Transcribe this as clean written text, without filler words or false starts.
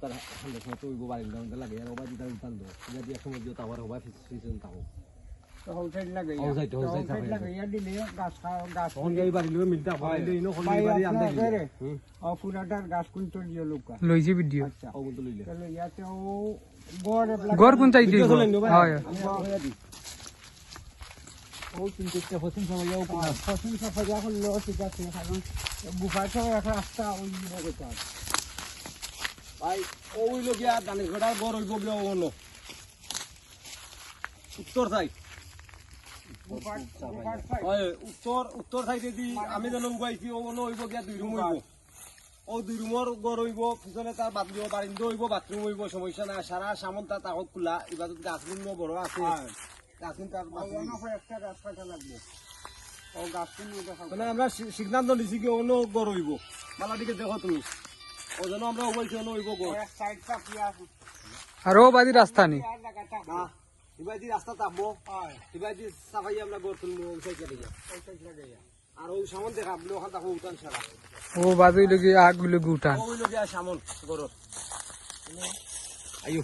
তার ঠান্ডার সময় তো ওইগো বাড়ির দাম লাগে আর ওবা দিতার উঠান দো যদি এক সময় দিও তাহলে ওবা ফিসন তাও হোল সাইড লাগে হোল সাইড লাগে ইয়া দিলে গাছ কোন গাই বাড়ি লই মিলতা হয় ইনো কোন বাড়ি আন্দা দিলে পুরাটার গাছ কোন তো দিও লোকা লইছি ভিডিও আচ্ছা ও বলতে লইলে তাহলে ইয়াতে ও গড় কোন চাই দিব হয় ও কিন্তু ফসিন সময় যাও ফসিন সময় যখন লস ঠিক আছে কারণ গুফাতে একটা রাস্তা ওই দিকে ভাই ওই লগিয়া দানের গড়া গড় হইব গিয়া ওনো উত্তর সাইড ওই উত্তর সাইডে দি আমি জনম গাইছি ওনো হইব গিয়া দুই রুম হইব ও দুই রুমর গড় হইব পিছনে তার বাথরুম বারিন্দ হইব বাথরুম হইব সমস্যা নাই সারা সামন তার তাকত খোলা এবার গাছগুলো বড় আছে গাছগুলো তার একটা রাস্তা লাগবে ও গাছগুলো দেখা মানে আমরা সিদ্ধান্ত নিছি কি অন্য গড় হইব মালা দিকে দেখো তুমি ও জন্য আমরা বলছি অন্য হইব গড় সাইডটা কি আছে আর ও বাদি রাস্তা নেই না এবার দি রাস্তা তাপবো এবার দি সাফাই আমরা গড় তুলবো ওই সাইডে দিয়া আর ওই সামন দেখা আপনি ওখান তাকে উঠান সারা ও বাদি লগে আগ লগে উঠান ওই লোক সামন গড় আইও